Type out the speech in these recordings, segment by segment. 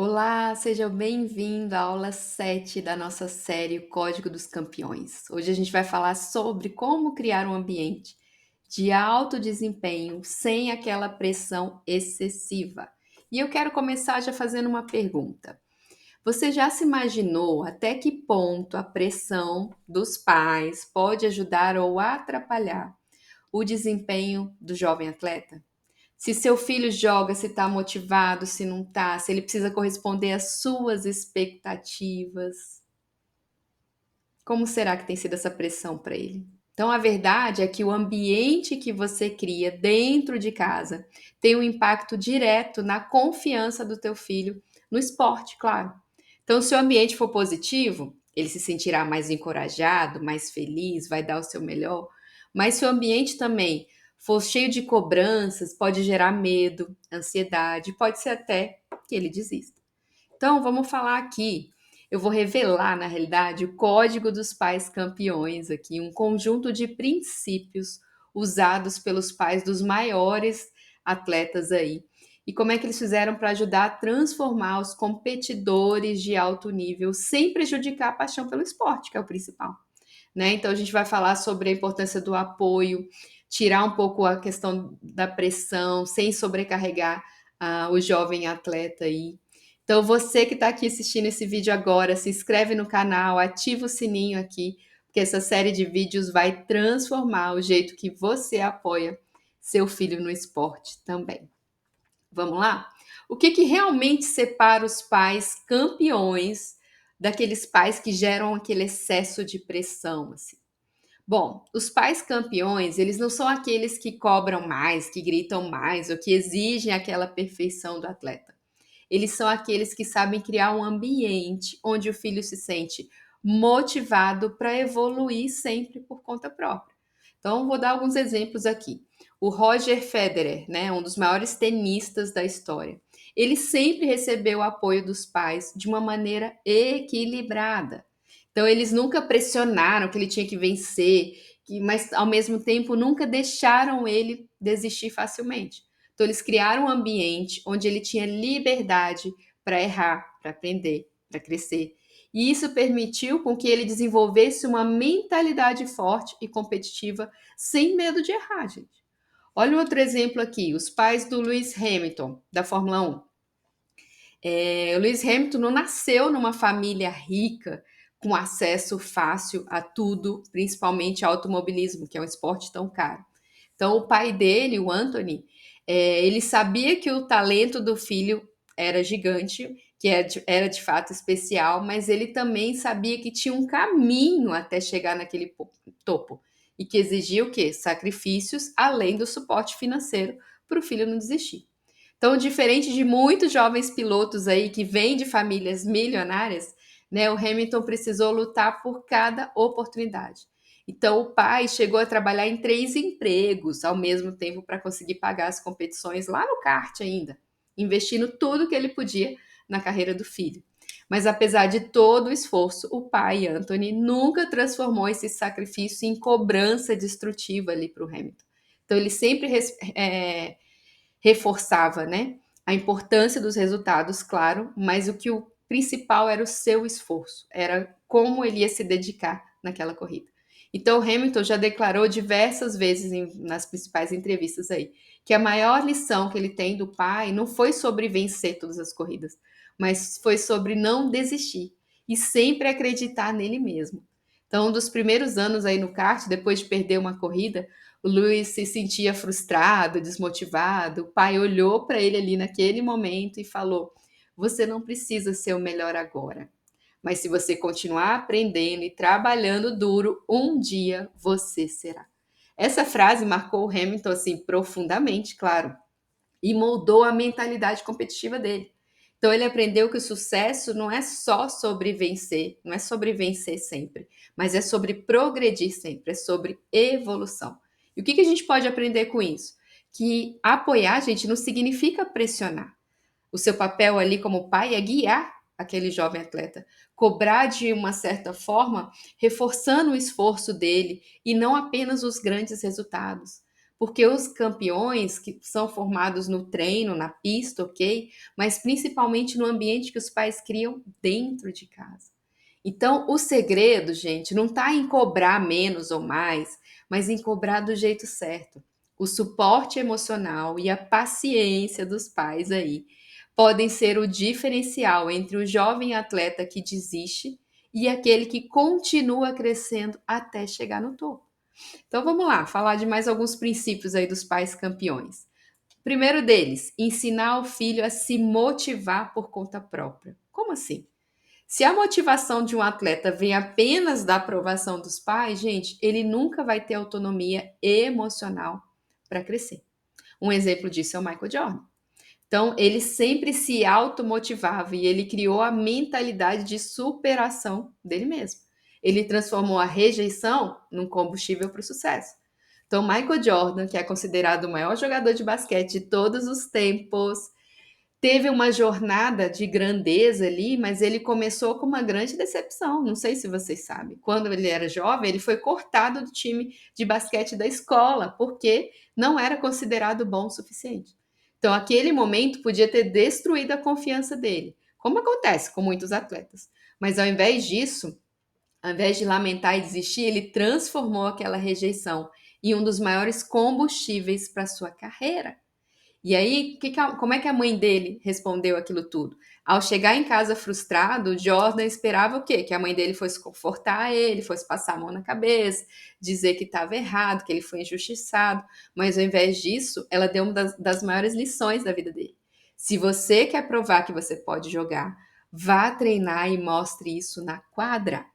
Olá, seja bem-vindo à aula 7 da nossa série O Código dos Campeões. Hoje a gente vai falar sobre como criar um ambiente de alto desempenho sem aquela pressão excessiva. E eu quero começar já fazendo uma pergunta. Você já se imaginou até que ponto a pressão dos pais pode ajudar ou atrapalhar o desempenho do jovem atleta? Se seu filho joga, se está motivado, se não está, se ele precisa corresponder às suas expectativas. Como será que tem sido essa pressão para ele? Então, a verdade é que o ambiente que você cria dentro de casa tem um impacto direto na confiança do teu filho no esporte, claro. Então, se o ambiente for positivo, ele se sentirá mais encorajado, mais feliz, vai dar o seu melhor. Mas se o ambiente também for cheio de cobranças, pode gerar medo, ansiedade, pode ser até que ele desista. Então, vamos falar aqui. Eu vou revelar, na realidade, o código dos pais campeões aqui, um conjunto de princípios usados pelos pais dos maiores atletas aí. E como é que eles fizeram para ajudar a transformar os competidores de alto nível sem prejudicar a paixão pelo esporte, que é o principal, né? Então a gente vai falar sobre a importância do apoio, tirar um pouco a questão da pressão, sem sobrecarregar o jovem atleta aí. Então você que está aqui assistindo esse vídeo agora, se inscreve no canal, ativa o sininho aqui, porque essa série de vídeos vai transformar o jeito que você apoia seu filho no esporte também. Vamos lá? O que que realmente separa os pais campeões daqueles pais que geram aquele excesso de pressão, assim? Bom, os pais campeões, eles não são aqueles que cobram mais, que gritam mais ou que exigem aquela perfeição do atleta. Eles são aqueles que sabem criar um ambiente onde o filho se sente motivado para evoluir sempre por conta própria. Então, vou dar alguns exemplos aqui. O Roger Federer, né, um dos maiores tenistas da história, ele sempre recebeu o apoio dos pais de uma maneira equilibrada. Então, eles nunca pressionaram que ele tinha que vencer, mas ao mesmo tempo nunca deixaram ele desistir facilmente. Então, eles criaram um ambiente onde ele tinha liberdade para errar, para aprender, para crescer. E isso permitiu com que ele desenvolvesse uma mentalidade forte e competitiva, sem medo de errar, gente. Olha um outro exemplo aqui: os pais do Lewis Hamilton, da Fórmula 1. O Lewis Hamilton não nasceu numa família rica, com acesso fácil a tudo, principalmente ao automobilismo, que é um esporte tão caro. Então, o pai dele, o Anthony, ele sabia que o talento do filho era gigante, que era de fato especial, mas ele também sabia que tinha um caminho até chegar naquele topo e que exigia o quê? Sacrifícios, além do suporte financeiro para o filho não desistir. Então, diferente de muitos jovens pilotos aí que vêm de famílias milionárias, né, o Hamilton precisou lutar por cada oportunidade. Então, o pai chegou a trabalhar em 3 empregos ao mesmo tempo para conseguir pagar as competições lá no kart ainda, investindo tudo que ele podia na carreira do filho. Mas apesar de todo o esforço, o pai, Anthony, nunca transformou esse sacrifício em cobrança destrutiva ali para o Hamilton. Então, ele sempre reforçava, né, a importância dos resultados, claro, mas o que o principal era o seu esforço, era como ele ia se dedicar naquela corrida. Então, o Hamilton já declarou diversas vezes nas principais entrevistas aí que a maior lição que ele tem do pai não foi sobre vencer todas as corridas, mas foi sobre não desistir e sempre acreditar nele mesmo. Então, um dos primeiros anos aí no kart, depois de perder uma corrida, o Luiz se sentia frustrado, desmotivado. O pai olhou para ele ali naquele momento e falou: Você não precisa ser o melhor agora, mas se você continuar aprendendo e trabalhando duro, um dia você será. Essa frase marcou o Hamilton assim profundamente, claro, e moldou a mentalidade competitiva dele. Então ele aprendeu que o sucesso não é só sobre vencer, não é sobre vencer sempre, mas é sobre progredir sempre, é sobre evolução. E o que a gente pode aprender com isso? Que apoiar, gente, não significa pressionar. O seu papel ali como pai é guiar aquele jovem atleta, cobrar de uma certa forma, reforçando o esforço dele e não apenas os grandes resultados. porque os campeões que são formados no treino, na pista, ok? Mas principalmente no ambiente que os pais criam dentro de casa. Então, o segredo, gente, não está em cobrar menos ou mais, mas em cobrar do jeito certo. O suporte emocional e a paciência dos pais aí podem ser o diferencial entre o jovem atleta que desiste e aquele que continua crescendo até chegar no topo. Então vamos lá, falar de mais alguns princípios aí dos pais campeões. O primeiro deles, ensinar o filho a se motivar por conta própria. Como assim? Se a motivação de um atleta vem apenas da aprovação dos pais, gente, ele nunca vai ter autonomia emocional para crescer. Um exemplo disso é o Michael Jordan. Então, ele sempre se automotivava e ele criou a mentalidade de superação dele mesmo. Ele transformou a rejeição num combustível para o sucesso. Então, Michael Jordan, que é considerado o maior jogador de basquete de todos os tempos, teve uma jornada de grandeza ali, mas ele começou com uma grande decepção. Não sei se vocês sabem. Quando ele era jovem, ele foi cortado do time de basquete da escola, porque não era considerado bom o suficiente. Então, aquele momento podia ter destruído a confiança dele, como acontece com muitos atletas. Mas ao invés disso, ao invés de lamentar e desistir, ele transformou aquela rejeição em um dos maiores combustíveis para a sua carreira. E aí, como é que a mãe dele respondeu aquilo tudo? Ao chegar em casa frustrado, Jordan esperava o quê? Que a mãe dele fosse confortar ele, fosse passar a mão na cabeça, dizer que estava errado, que ele foi injustiçado. Mas ao invés disso, ela deu uma das maiores lições da vida dele. Se você quer provar que você pode jogar, vá treinar e mostre isso na quadra.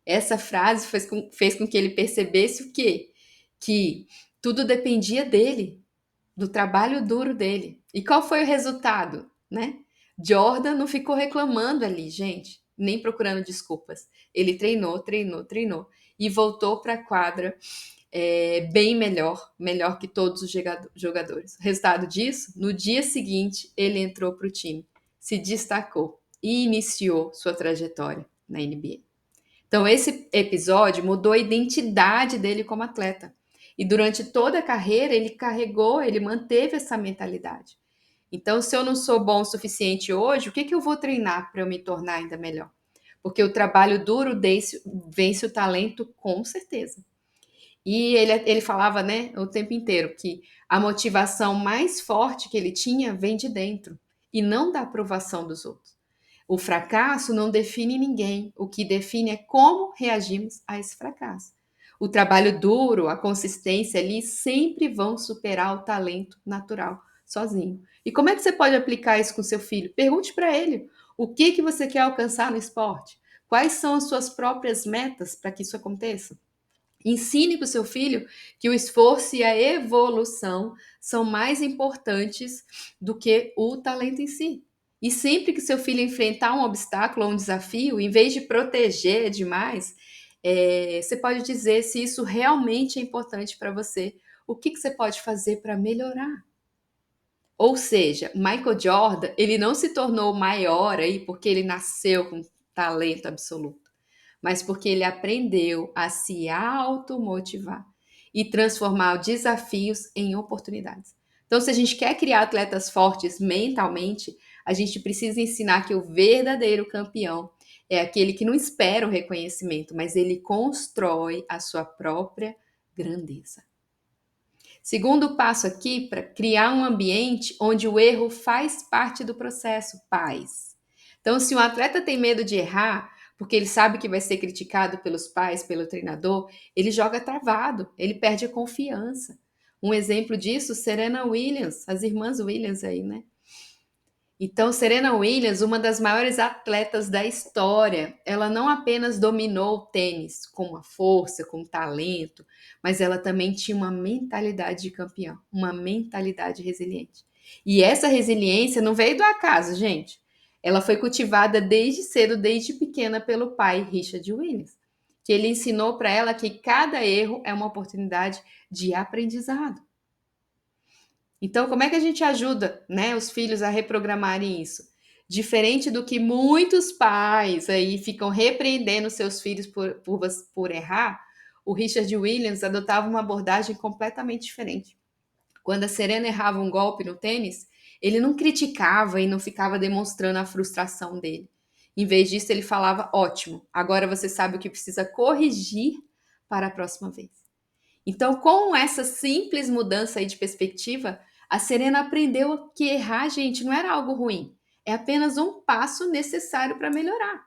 Essa frase fez com que ele percebesse o quê? Que tudo dependia dele, do trabalho duro dele. E qual foi o resultado, né? Jordan não ficou reclamando ali, gente, nem procurando desculpas. Ele treinou, treinou, treinou e voltou para a quadra bem melhor que todos os jogadores. O resultado disso, no dia seguinte, ele entrou para o time, se destacou e iniciou sua trajetória na NBA. Então, esse episódio mudou a identidade dele como atleta. E durante toda a carreira, ele manteve essa mentalidade. Então, se eu não sou bom o suficiente hoje, o que eu vou treinar para eu me tornar ainda melhor? Porque o trabalho duro vence o talento com certeza. E ele falava, né, o tempo inteiro que a motivação mais forte que ele tinha vem de dentro e não da aprovação dos outros. O fracasso não define ninguém, o que define é como reagimos a esse fracasso. O trabalho duro, a consistência ali sempre vão superar o talento natural sozinho. E como é que você pode aplicar isso com seu filho? Pergunte para ele o que você quer alcançar no esporte. Quais são as suas próprias metas para que isso aconteça? Ensine para o seu filho que o esforço e a evolução são mais importantes do que o talento em si. E sempre que seu filho enfrentar um obstáculo ou um desafio, em vez de proteger demais, você pode dizer se isso realmente é importante para você. O que você pode fazer para melhorar? Ou seja, Michael Jordan, ele não se tornou maior aí porque ele nasceu com talento absoluto, mas porque ele aprendeu a se automotivar e transformar desafios em oportunidades. Então, se a gente quer criar atletas fortes mentalmente, a gente precisa ensinar que o verdadeiro campeão é aquele que não espera o reconhecimento, mas ele constrói a sua própria grandeza. Segundo passo aqui, para criar um ambiente onde o erro faz parte do processo, paz. Então, se um atleta tem medo de errar, porque ele sabe que vai ser criticado pelos pais, pelo treinador, ele joga travado, ele perde a confiança. Um exemplo disso, Serena Williams, as irmãs Williams aí, né? Então, Serena Williams, uma das maiores atletas da história, ela não apenas dominou o tênis com uma força, com talento, mas ela também tinha uma mentalidade de campeão, uma mentalidade resiliente. E essa resiliência não veio do acaso, gente. Ela foi cultivada desde cedo, desde pequena, pelo pai, Richard Williams, que ele ensinou para ela que cada erro é uma oportunidade de aprendizado. Então, como é que a gente ajuda, né, os filhos a reprogramarem isso? Diferente do que muitos pais aí ficam repreendendo seus filhos por errar, o Richard Williams adotava uma abordagem completamente diferente. Quando a Serena errava um golpe no tênis, ele não criticava e não ficava demonstrando a frustração dele. Em vez disso, ele falava: ótimo, agora você sabe o que precisa corrigir para a próxima vez. Então, com essa simples mudança aí de perspectiva, a Serena aprendeu que errar, gente, não era algo ruim. É apenas um passo necessário para melhorar.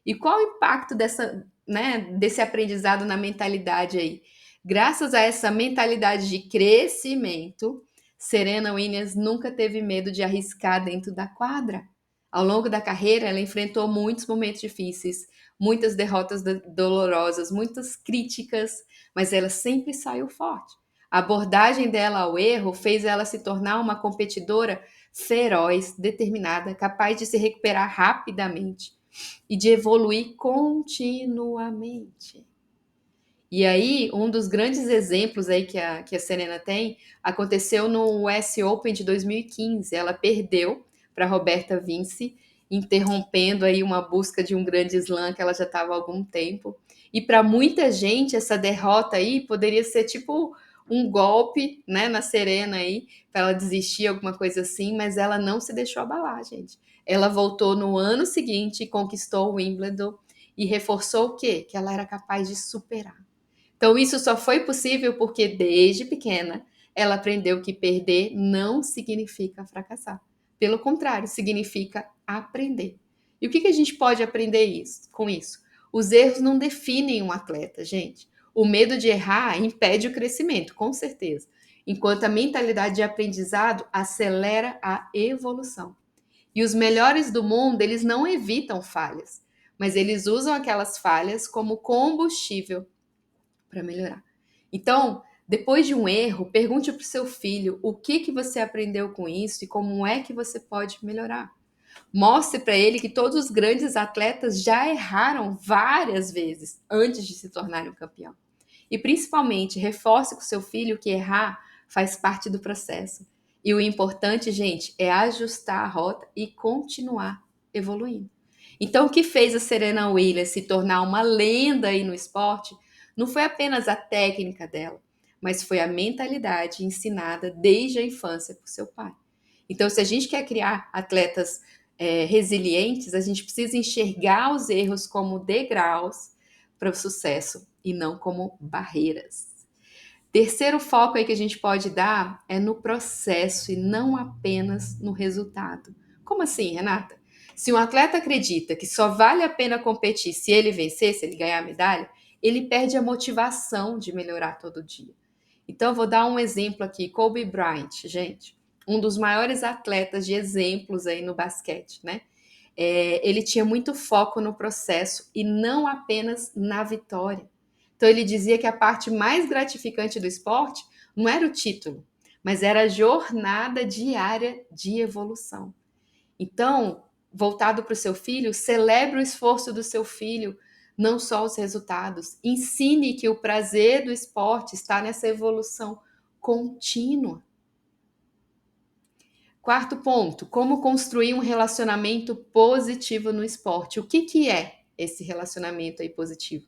E qual o impacto desse aprendizado na mentalidade aí? Graças a essa mentalidade de crescimento, Serena Williams nunca teve medo de arriscar dentro da quadra. Ao longo da carreira, ela enfrentou muitos momentos difíceis, muitas derrotas dolorosas, muitas críticas, mas ela sempre saiu forte. A abordagem dela ao erro fez ela se tornar uma competidora feroz, determinada, capaz de se recuperar rapidamente e de evoluir continuamente. E aí, um dos grandes exemplos aí que a Serena tem aconteceu no US Open de 2015. Ela perdeu para Roberta Vinci, interrompendo aí uma busca de um grande slam que ela já estava há algum tempo. E para muita gente, essa derrota aí poderia ser tipo um golpe, né, na Serena aí, para ela desistir, alguma coisa assim, mas ela não se deixou abalar, gente. Ela voltou no ano seguinte, conquistou o Wimbledon e reforçou o quê? Que ela era capaz de superar. Então, isso só foi possível porque, desde pequena, ela aprendeu que perder não significa fracassar. Pelo contrário, significa aprender. E o que a gente pode aprender com isso? Os erros não definem um atleta, gente. O medo de errar impede o crescimento, com certeza. Enquanto a mentalidade de aprendizado acelera a evolução. E os melhores do mundo, eles não evitam falhas, mas eles usam aquelas falhas como combustível para melhorar. Então, depois de um erro, pergunte para o seu filho o que você aprendeu com isso e como é que você pode melhorar. Mostre para ele que todos os grandes atletas já erraram várias vezes antes de se tornarem um campeão. E principalmente, reforce com seu filho que errar faz parte do processo. E o importante, gente, é ajustar a rota e continuar evoluindo. Então, o que fez a Serena Williams se tornar uma lenda aí no esporte não foi apenas a técnica dela, mas foi a mentalidade ensinada desde a infância por seu pai. Então, se a gente quer criar atletas resilientes, a gente precisa enxergar os erros como degraus para o sucesso e não como barreiras. Terceiro foco aí que a gente pode dar é no processo e não apenas no resultado. Como assim, Renata? Se um atleta acredita que só vale a pena competir se ele vencer, se ele ganhar a medalha, ele perde a motivação de melhorar todo dia. Então, eu vou dar um exemplo aqui. Kobe Bryant, gente, um dos maiores atletas de exemplos aí no basquete, né? Ele tinha muito foco no processo e não apenas na vitória. Então, ele dizia que a parte mais gratificante do esporte não era o título, mas era a jornada diária de evolução. Então, voltado para o seu filho, celebre o esforço do seu filho, não só os resultados. Ensine que o prazer do esporte está nessa evolução contínua. Quarto ponto, como construir um relacionamento positivo no esporte. O que é esse relacionamento aí positivo?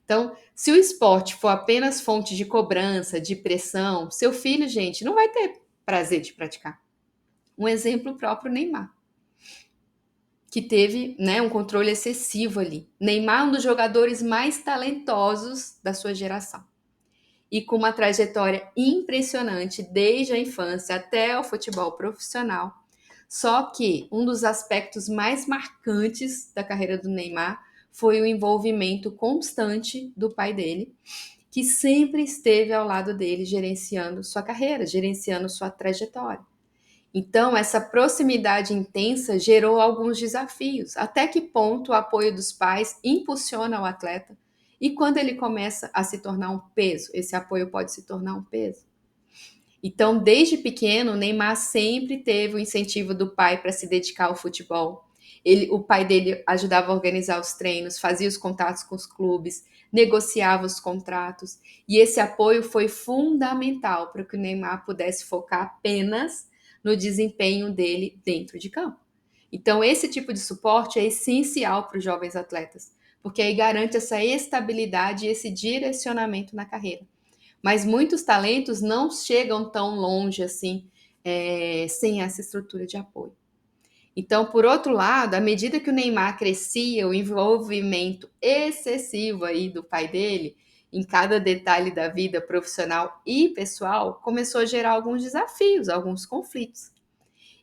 Então, se o esporte for apenas fonte de cobrança, de pressão, seu filho, gente, não vai ter prazer de praticar. Um exemplo próprio, Neymar, que teve, né, um controle excessivo ali. Neymar é um dos jogadores mais talentosos da sua geração e com uma trajetória impressionante desde a infância até o futebol profissional. Só que um dos aspectos mais marcantes da carreira do Neymar foi o envolvimento constante do pai dele, que sempre esteve ao lado dele, gerenciando sua carreira, gerenciando sua trajetória. Então, essa proximidade intensa gerou alguns desafios. Até que ponto o apoio dos pais impulsiona o atleta? E quando ele começa a se tornar um peso, esse apoio pode se tornar um peso. Então, desde pequeno, o Neymar sempre teve o incentivo do pai para se dedicar ao futebol. O pai dele ajudava a organizar os treinos, fazia os contatos com os clubes, negociava os contratos. E esse apoio foi fundamental para que o Neymar pudesse focar apenas no desempenho dele dentro de campo. Então, esse tipo de suporte é essencial para os jovens atletas, porque aí garante essa estabilidade e esse direcionamento na carreira. Mas muitos talentos não chegam tão longe assim, sem essa estrutura de apoio. Então, por outro lado, à medida que o Neymar crescia, o envolvimento excessivo aí do pai dele em cada detalhe da vida profissional e pessoal começou a gerar alguns desafios, alguns conflitos.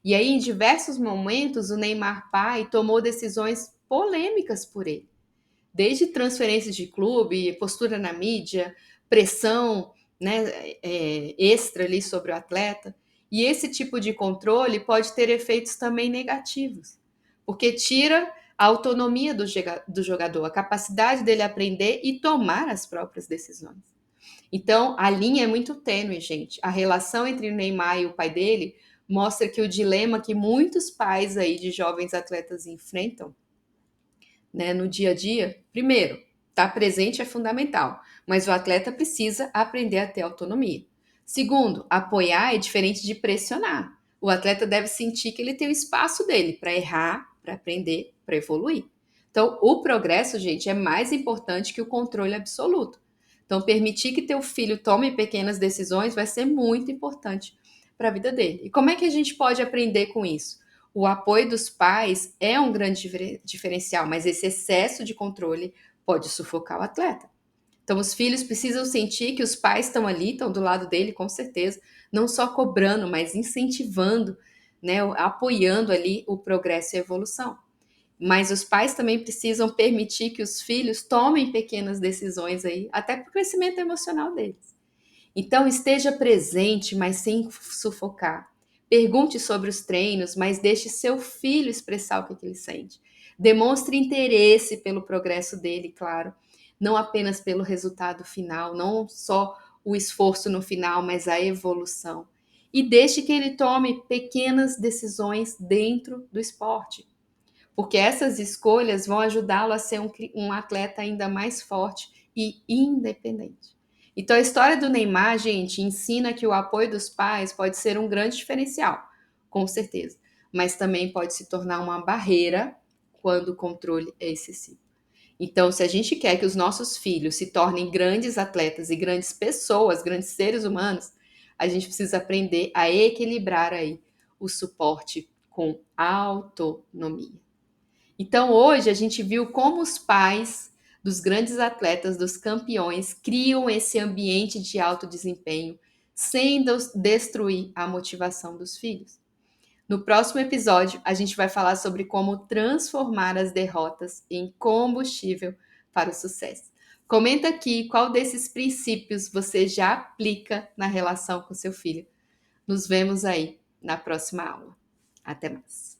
E aí, em diversos momentos, o Neymar pai tomou decisões polêmicas por ele, desde transferências de clube, postura na mídia, pressão, né, extra ali sobre o atleta. E esse tipo de controle pode ter efeitos também negativos, porque tira a autonomia do jogador, a capacidade dele aprender e tomar as próprias decisões. Então, a linha é muito tênue, gente. A relação entre o Neymar e o pai dele mostra que o dilema que muitos pais aí de jovens atletas enfrentam, né, no dia a dia, primeiro, estar presente é fundamental, mas o atleta precisa aprender a ter autonomia. Segundo, apoiar é diferente de pressionar. O atleta deve sentir que ele tem o espaço dele para errar, para aprender, para evoluir. Então, o progresso, gente, é mais importante que o controle absoluto. Então, permitir que teu filho tome pequenas decisões vai ser muito importante para a vida dele. E como é que a gente pode aprender com isso? O apoio dos pais é um grande diferencial, mas esse excesso de controle pode sufocar o atleta. Então, os filhos precisam sentir que os pais estão ali, estão do lado dele, com certeza, não só cobrando, mas incentivando, né, apoiando ali o progresso e a evolução. Mas os pais também precisam permitir que os filhos tomem pequenas decisões aí, até para o crescimento emocional deles. Então, esteja presente, mas sem sufocar. Pergunte sobre os treinos, mas deixe seu filho expressar o que ele sente. Demonstre interesse pelo progresso dele, claro, não apenas pelo resultado final, não só o esforço no final, mas a evolução. E deixe que ele tome pequenas decisões dentro do esporte, porque essas escolhas vão ajudá-lo a ser um atleta ainda mais forte e independente. Então, a história do Neymar, gente, ensina que o apoio dos pais pode ser um grande diferencial, com certeza, mas também pode se tornar uma barreira quando o controle é excessivo. Então, se a gente quer que os nossos filhos se tornem grandes atletas e grandes pessoas, grandes seres humanos, a gente precisa aprender a equilibrar aí o suporte com autonomia. Então, hoje a gente viu como os pais dos grandes atletas, dos campeões, criam esse ambiente de alto desempenho sem destruir a motivação dos filhos. No próximo episódio, a gente vai falar sobre como transformar as derrotas em combustível para o sucesso. Comenta aqui qual desses princípios você já aplica na relação com seu filho. Nos vemos aí na próxima aula. Até mais.